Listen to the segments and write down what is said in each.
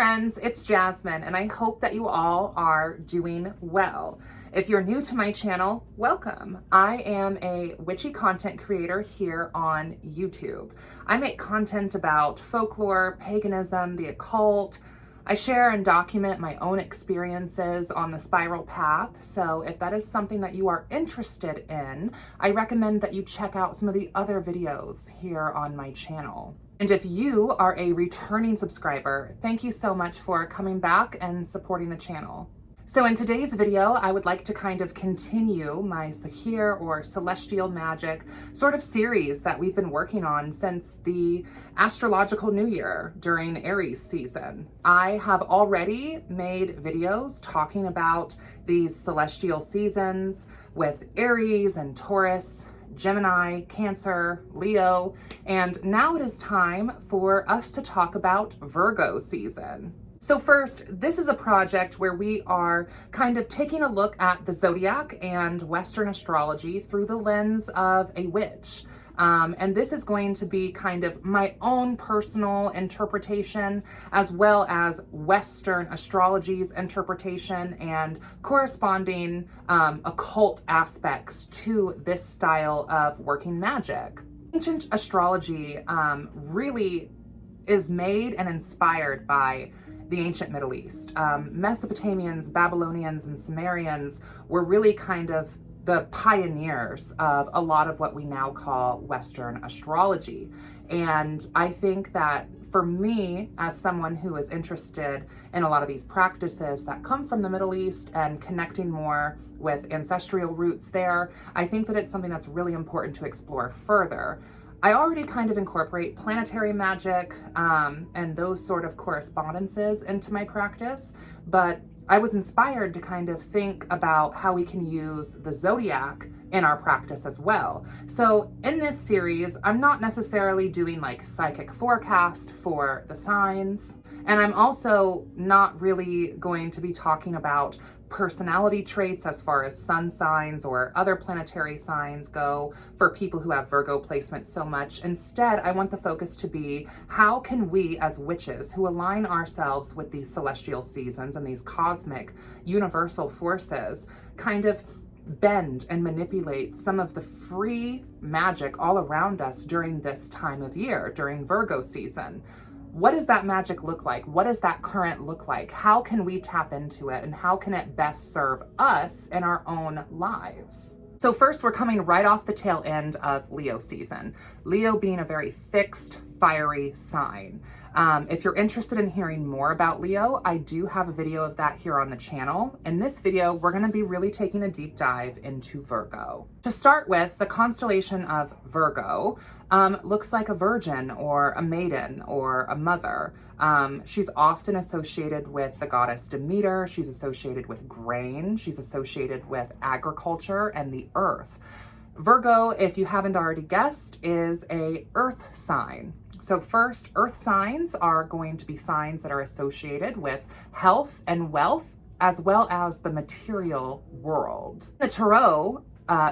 friends, it's Jasmine, and I hope that you all are doing well. If you're new to my channel, welcome. I am a witchy content creator here on YouTube. I make content about folklore, paganism, the occult. I share and document my own experiences on the spiral path, so if that is something that you are interested in, I recommend that you check out some of the other videos here on my channel. And if you are a returning subscriber, thank you so much for coming back and supporting the channel. So in today's video, I would like to kind of continue my Sahir or celestial magic sort of series that we've been working on since the astrological new year during Aries season. I have already made videos talking about these celestial seasons with Aries and Taurus, Gemini, Cancer, Leo, and now it is time for us to talk about Virgo season. So first, this is a project where we are kind of taking a look at the zodiac and Western astrology through the lens of a witch. And this is going to be kind of my own personal interpretation, as well as Western astrology's interpretation and corresponding occult aspects to this style of working magic. Ancient astrology really is made and inspired by the ancient Middle East. Mesopotamians, Babylonians, and Sumerians were really kind of the pioneers of a lot of what we now call Western astrology. And I think that for me, as someone who is interested in a lot of these practices that come from the Middle East and connecting more with ancestral roots there, I think that it's something that's really important to explore further. I already kind of incorporate planetary magic and those sort of correspondences into my practice, but I was inspired to kind of think about how we can use the zodiac in our practice as well. So in this series, I'm not necessarily doing like psychic forecast for the signs, and I'm also not really going to be talking about personality traits as far as sun signs or other planetary signs go for people who have Virgo placement so much. Instead, I want the focus to be how can we as witches who align ourselves with these celestial seasons and these cosmic universal forces kind of bend and manipulate some of the free magic all around us during this time of year, during Virgo season. What does that magic look like? What does that current look like? How can we tap into it, and how can it best serve us in our own lives? So first, we're coming right off the tail end of Leo season. Leo being a very fixed, fiery sign. If you're interested in hearing more about Leo, I do have a video of that here on the channel. In this video, we're going to be really taking a deep dive into Virgo. To start with, the constellation of Virgo looks like a virgin or a maiden or a mother. She's often associated with the goddess Demeter. She's associated with grain. She's associated with agriculture and the earth. Virgo, if you haven't already guessed, is a earth sign. So first, earth signs are going to be signs that are associated with health and wealth, as well as the material world. In the tarot,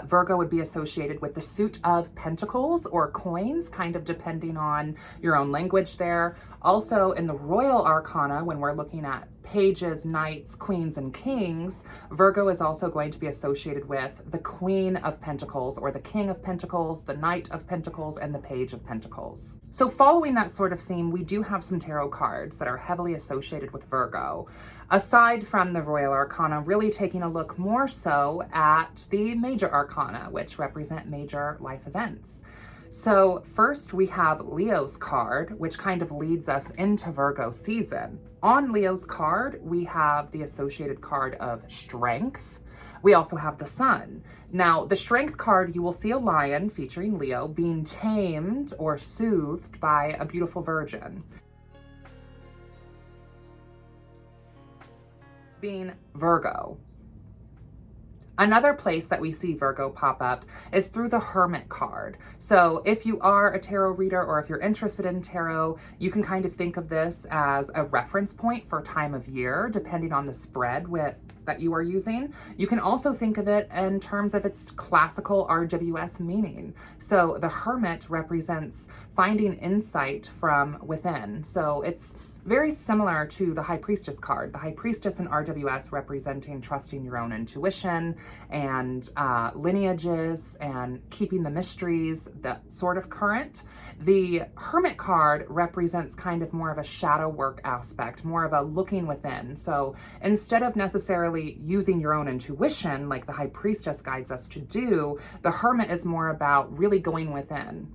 Virgo would be associated with the suit of pentacles or coins, kind of depending on your own language there. Also in the royal arcana, when we're looking at pages, knights, queens, and kings, Virgo is also going to be associated with the Queen of Pentacles or the King of Pentacles, the Knight of Pentacles, and the Page of Pentacles. So following that sort of theme, we do have some tarot cards that are heavily associated with Virgo. Aside from the Royal Arcana, really taking a look more so at the Major Arcana, which represent major life events. So first we have Leo's card, which kind of leads us into Virgo season. On Leo's card, we have the associated card of strength. We also have the sun. Now, the strength card, you will see a lion featuring Leo being tamed or soothed by a beautiful virgin. Being Virgo. Another place that we see Virgo pop up is through the Hermit card. So if you are a tarot reader or if you're interested in tarot, you can kind of think of this as a reference point for time of year, depending on the spread that you are using. You can also think of it in terms of its classical RWS meaning. So the Hermit represents finding insight from within. So it's very similar to the High Priestess card. The High Priestess in RWS representing trusting your own intuition and lineages and keeping the mysteries, that sort of current. The Hermit card represents kind of more of a shadow work aspect, more of a looking within. So instead of necessarily using your own intuition like the High Priestess guides us to do, the Hermit is more about really going within.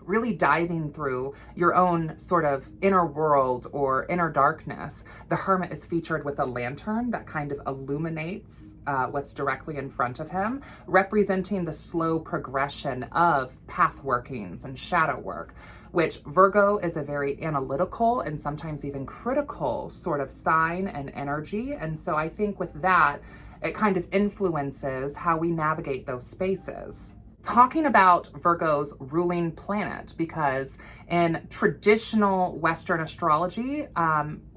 Really diving through your own sort of inner world or inner darkness. The Hermit is featured with a lantern that kind of illuminates what's directly in front of him, representing the slow progression of path workings and shadow work, which Virgo is a very analytical and sometimes even critical sort of sign and energy. And so I think with that, it kind of influences how we navigate those spaces. Talking about Virgo's ruling planet, because in traditional Western astrology,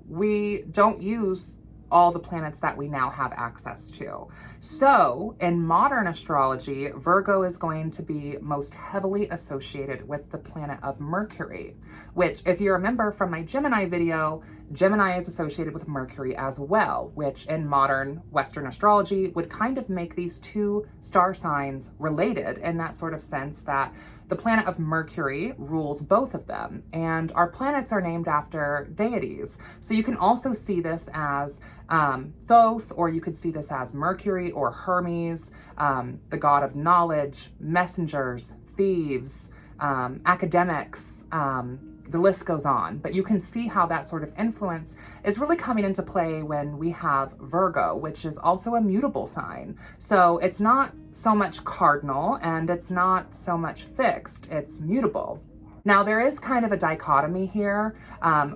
we don't use all the planets that we now have access to. So in modern astrology, Virgo is going to be most heavily associated with the planet of Mercury, which, if you remember from my Gemini video, Gemini is associated with Mercury as well, which in modern Western astrology would kind of make these two star signs related in that sort of sense that the planet of Mercury rules both of them, and our planets are named after deities. So you can also see this as Thoth, or you could see this as Mercury or Hermes, the god of knowledge, messengers, thieves, academics, the list goes on. But you can see how that sort of influence is really coming into play when we have Virgo, which is also a mutable sign. So it's not so much cardinal and it's not so much fixed, it's mutable. Now, there is kind of a dichotomy here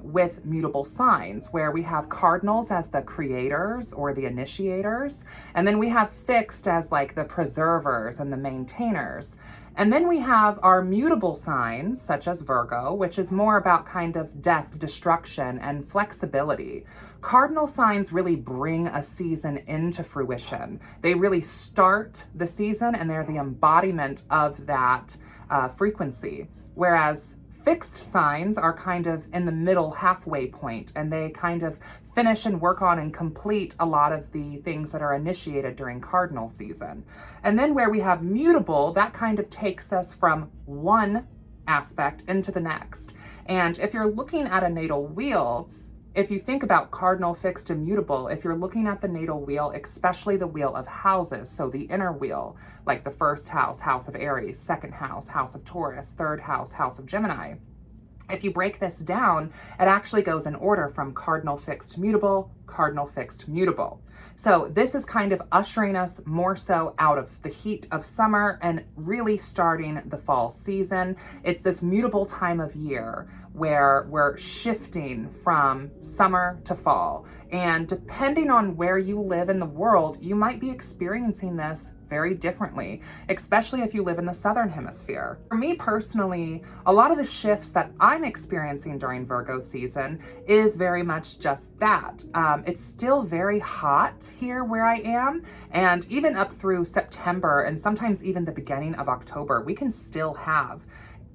with mutable signs, where we have cardinals as the creators or the initiators, and then we have fixed as like the preservers and the maintainers. And then we have our mutable signs, such as Virgo, which is more about kind of death, destruction, and flexibility. Cardinal signs really bring a season into fruition. They really start the season and they're the embodiment of that frequency. Whereas fixed signs are kind of in the middle halfway point, and they kind of finish and work on and complete a lot of the things that are initiated during cardinal season. And then where we have mutable, that kind of takes us from one aspect into the next. And if you're looking at a natal wheel, if you think about cardinal, fixed, and mutable, if you're looking at the natal wheel, especially the wheel of houses, so the inner wheel, like the first house, house of Aries, second house, house of Taurus, third house, house of Gemini, if you break this down, it actually goes in order from cardinal, fixed, mutable, cardinal, fixed, mutable. So this is kind of ushering us more so out of the heat of summer and really starting the fall season. It's this mutable time of year where we're shifting from summer to fall. And depending on where you live in the world, you might be experiencing this very differently, especially if you live in the Southern Hemisphere. For me personally, a lot of the shifts that I'm experiencing during Virgo season is very much just that. It's still very hot here where I am, and even up through September and sometimes even the beginning of October, we can still have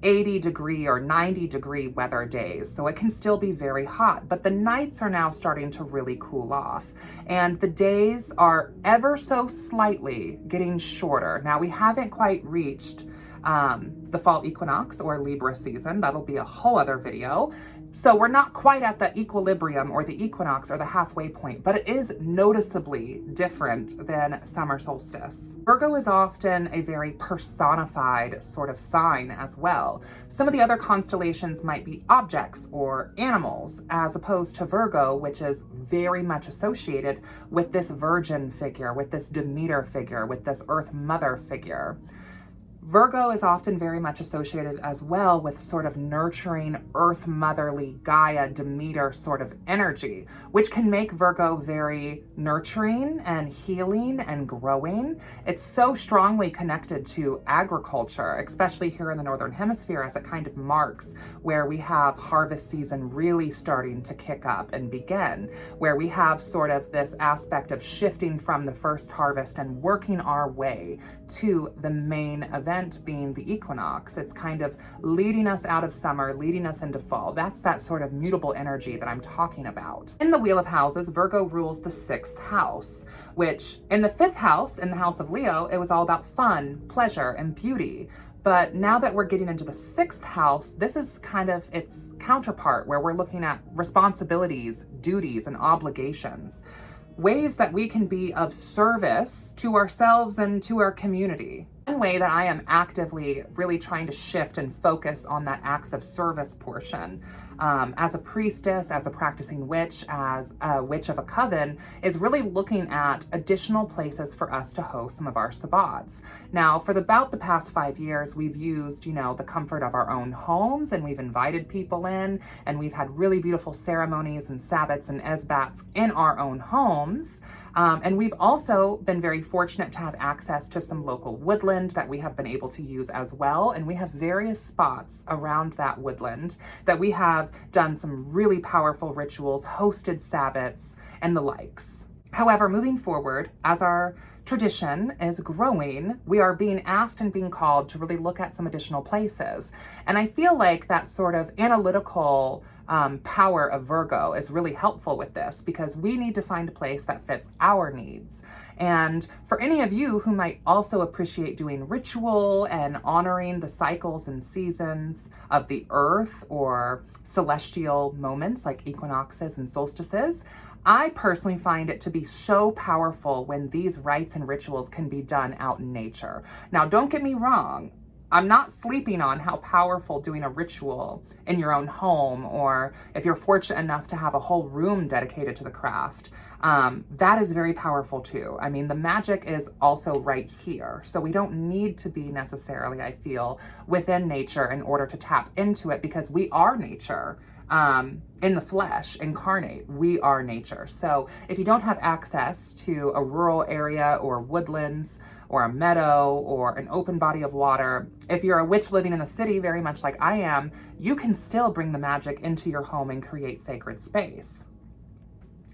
80-degree or 90-degree weather days. So it can still be very hot, but the nights are now starting to really cool off. And the days are ever so slightly getting shorter. Now, we haven't quite reached the fall equinox or Libra season. That'll be a whole other video. So we're not quite at the equilibrium or the equinox or the halfway point, but it is noticeably different than summer solstice. Virgo is often a very personified sort of sign as well. Some of the other constellations might be objects or animals, as opposed to Virgo, which is very much associated with this virgin figure, with this Demeter figure, with this Earth Mother figure. Virgo is often very much associated as well with sort of nurturing, earth motherly, Gaia, Demeter sort of energy, which can make Virgo very nurturing and healing and growing. It's so strongly connected to agriculture, especially here in the Northern Hemisphere, as it kind of marks where we have harvest season really starting to kick up and begin, where we have sort of this aspect of shifting from the first harvest and working our way to the main event event being the equinox. It's kind of leading us out of summer, leading us into fall. That's that sort of mutable energy that I'm talking about. In the Wheel of Houses, Virgo rules the 6th house, which in the 5th house, in the house of Leo, it was all about fun, pleasure, and beauty. But now that we're getting into the 6th house, this is kind of its counterpart, where we're looking at responsibilities, duties, and obligations, ways that we can be of service to ourselves and to our community. One way that I am actively really trying to shift and focus on that acts of service portion, as a priestess, as a practicing witch, as a witch of a coven, is really looking at additional places for us to host some of our sabbats. Now, for about the past 5 years, we've used, the comfort of our own homes, and we've invited people in, and we've had really beautiful ceremonies and sabbats and esbats in our own homes. And we've also been very fortunate to have access to some local woodland that we have been able to use as well. And we have various spots around that woodland that we have done some really powerful rituals, hosted sabbats, and the likes. However, moving forward, as our tradition is growing, we are being asked and being called to really look at some additional places. And I feel like that sort of analytical power of Virgo is really helpful with this, because we need to find a place that fits our needs. And for any of you who might also appreciate doing ritual and honoring the cycles and seasons of the earth, or celestial moments like equinoxes and solstices, I personally find it to be so powerful when these rites and rituals can be done out in nature. Now, don't get me wrong. I'm not sleeping on how powerful doing a ritual in your own home, or if you're fortunate enough to have a whole room dedicated to the craft, that is very powerful too. I mean, the magic is also right here. So we don't need to be necessarily, I feel, within nature in order to tap into it, because we are nature. In the flesh, incarnate, we are nature. So if you don't have access to a rural area or woodlands or a meadow or an open body of water, if you're a witch living in a city, very much like I am, you can still bring the magic into your home and create sacred space.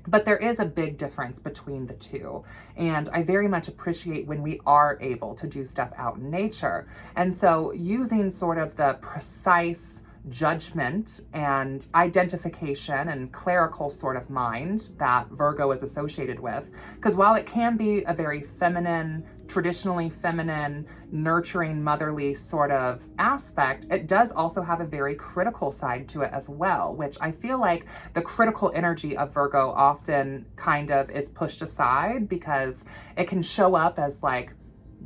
But there is a big difference between the two. And I very much appreciate when we are able to do stuff out in nature. And so using sort of the precise judgment and identification and clerical sort of mind that Virgo is associated with, because while it can be a very feminine, traditionally feminine, nurturing, motherly sort of aspect, it does also have a very critical side to it as well, which I feel like the critical energy of Virgo often kind of is pushed aside, because it can show up as like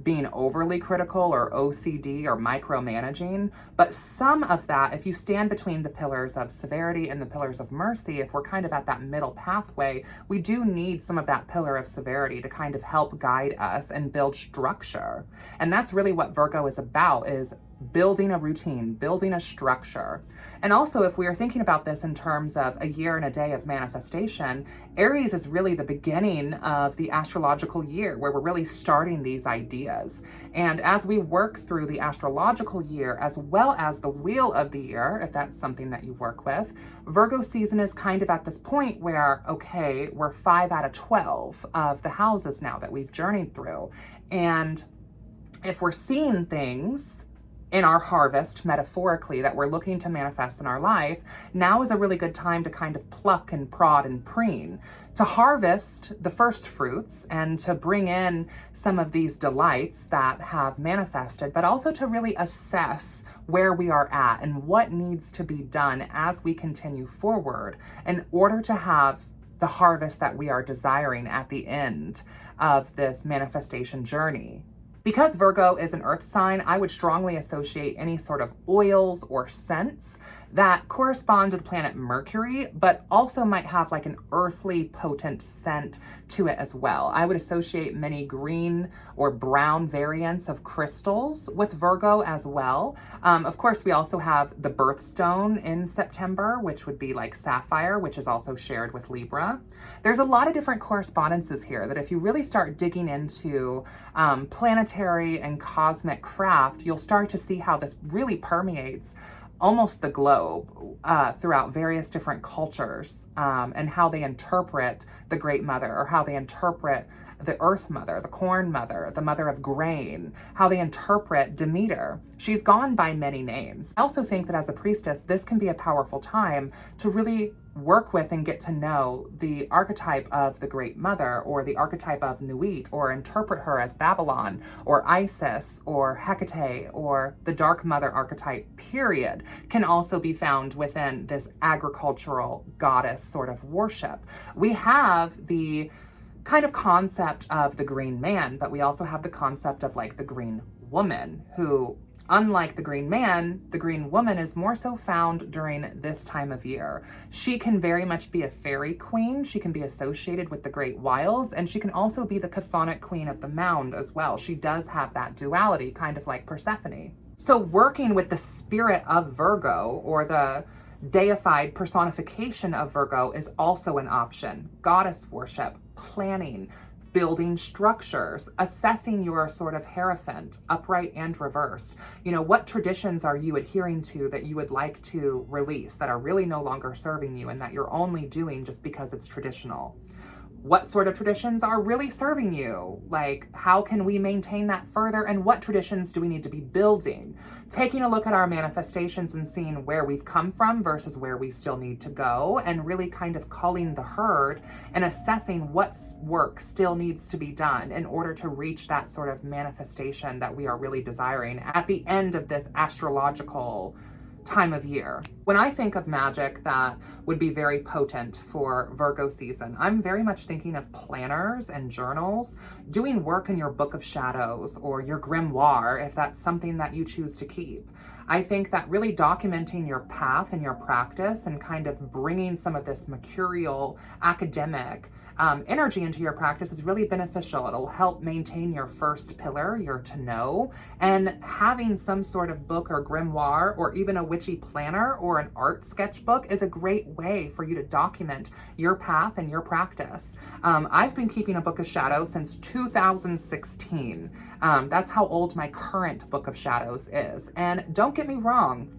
being overly critical or OCD or micromanaging. But some of that, if you stand between the pillars of severity and the pillars of mercy, if we're kind of at that middle pathway, we do need some of that pillar of severity to kind of help guide us and build structure. And that's really what Virgo is about, is building a routine, building a structure. And also, if we are thinking about this in terms of a year and a day of manifestation, Aries is really the beginning of the astrological year, where we're really starting these ideas. And as we work through the astrological year, as well as the wheel of the year, if that's something that you work with, Virgo season is kind of at this point where, okay, we're 5 out of 12 of the houses now that we've journeyed through. And if we're seeing things in our harvest, metaphorically, that we're looking to manifest in our life, now is a really good time to kind of pluck and prod and preen, to harvest the first fruits and to bring in some of these delights that have manifested, but also to really assess where we are at and what needs to be done as we continue forward in order to have the harvest that we are desiring at the end of this manifestation journey. Because Virgo is an earth sign, I would strongly associate any sort of oils or scents that correspond to the planet Mercury, but also might have like an earthly potent scent to it as well. I would associate many green or brown variants of crystals with Virgo as well. Of course, we also have the birthstone in September, which would be like sapphire, which is also shared with Libra. There's a lot of different correspondences here that if you really start digging into planetary and cosmic craft, you'll start to see how this really permeates almost the globe, throughout various different cultures, and how they interpret the Great Mother, or how they interpret the Earth Mother, the Corn Mother, the Mother of Grain, how they interpret Demeter. She's gone by many names. I also think that as a priestess, this can be a powerful time to really work with and get to know the archetype of the Great Mother, or the archetype of Nuit, or interpret her as Babylon, or Isis, or Hecate, or the Dark Mother archetype, period, can also be found within this agricultural goddess sort of worship. We have the kind of concept of the green man, but we also have the concept of like the green woman, who, unlike the green man, the green woman is more so found during this time of year. She can very much be a fairy queen. She can be associated with the great wilds, and she can also be the chthonic queen of the mound as well. She does have that duality, kind of like Persephone. So working with the spirit of Virgo, or the deified personification of Virgo, is also an option. Goddess worship, planning, building structures, assessing your sort of hierophant, upright and reversed. You know, what traditions are you adhering to that you would like to release, that are really no longer serving you and that you're only doing just because it's traditional? What sort of traditions are really serving you? Like, how can we maintain that further? And what traditions do we need to be building? Taking a look at our manifestations and seeing where we've come from versus where we still need to go, and really kind of culling the herd and assessing what work still needs to be done in order to reach that sort of manifestation that we are really desiring at the end of this astrological time of year. When I think of magic that would be very potent for Virgo season, I'm very much thinking of planners and journals, doing work in your book of shadows or your grimoire, if that's something that you choose to keep. I think that really documenting your path and your practice and kind of bringing some of this mercurial academic energy into your practice is really beneficial. It'll help maintain your first pillar, your to know, and having some sort of book or grimoire or even a witchy planner or an art sketchbook is a great way for you to document your path and your practice. I've been keeping a book of shadows since 2016. That's how old my current book of shadows is. And don't get me wrong,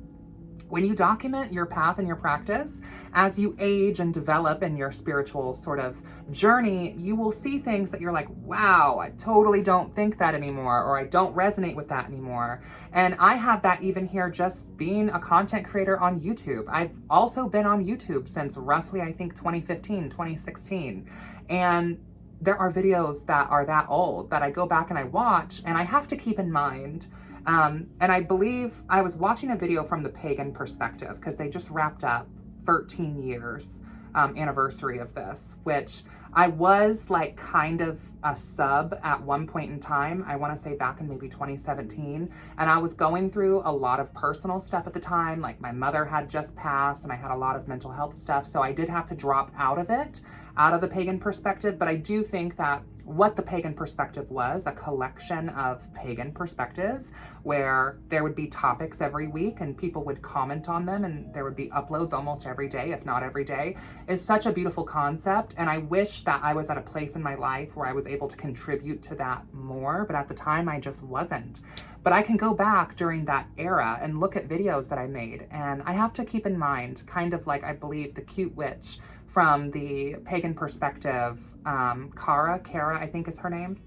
when you document your path and your practice, as you age and develop in your spiritual sort of journey, you will see things that you're like, wow, I totally don't think that anymore, or I don't resonate with that anymore. And I have that even here just being a content creator on YouTube. I've also been on YouTube since roughly, I think, 2015, 2016. And there are videos that are that old that I go back and I watch, and I have to keep in mind, and I believe I was watching a video from the pagan perspective because they just wrapped up 13 years anniversary of this, which I was like kind of a sub at one point in time. I want to say back in maybe 2017. And I was going through a lot of personal stuff at the time. Like my mother had just passed and I had a lot of mental health stuff. So I did have to drop out of it, out of the pagan perspective. But I do think that what the pagan perspective was, a collection of pagan perspectives where there would be topics every week and people would comment on them and there would be uploads almost every day, if not every day, is such a beautiful concept. And I wish that I was at a place in my life where I was able to contribute to that more, but at the time I just wasn't. But I can go back during that era and look at videos that I made, and I have to keep in mind, kind of like I believe the cute witch from the pagan perspective, Kara, I think is her name,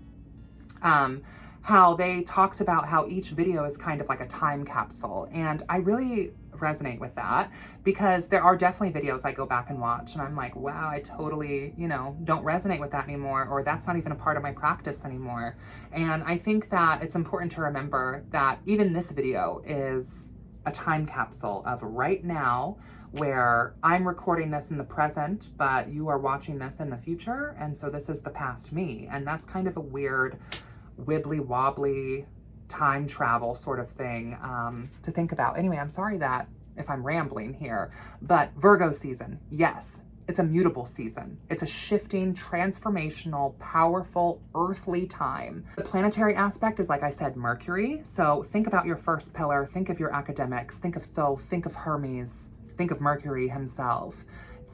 how they talked about how each video is kind of like a time capsule. And I really resonate with that because there are definitely videos I go back and watch and I'm like, wow, I totally, don't resonate with that anymore, or that's not even a part of my practice anymore. And I think that it's important to remember that even this video is a time capsule of right now, where I'm recording this in the present, but you are watching this in the future. And so this is the past me. And that's kind of a weird wibbly wobbly time travel sort of thing to think about. Anyway, I'm sorry that if I'm rambling here, but Virgo season, yes, it's a mutable season. It's a shifting, transformational, powerful, earthly time. The planetary aspect is, like I said, Mercury. So think about your first pillar, think of your academics, think of Thoth, think of Hermes, think of Mercury himself.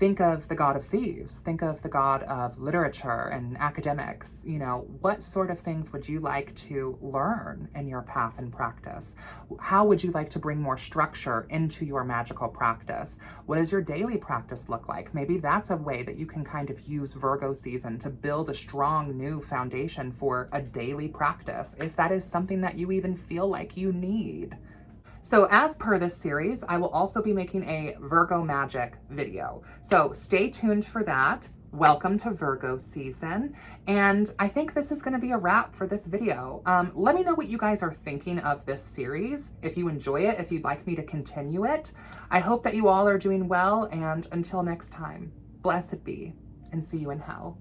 Think of the god of thieves. Think of the god of literature and academics. You know, what sort of things would you like to learn in your path and practice? How would you like to bring more structure into your magical practice? What does your daily practice look like? Maybe that's a way that you can kind of use Virgo season to build a strong new foundation for a daily practice, if that is something that you even feel like you need. So as per this series, I will also be making a Virgo magic video. So stay tuned for that. Welcome to Virgo season. And I think this is going to be a wrap for this video. Let me know what you guys are thinking of this series. If you enjoy it, if you'd like me to continue it. I hope that you all are doing well. And until next time, blessed be and see you in hell.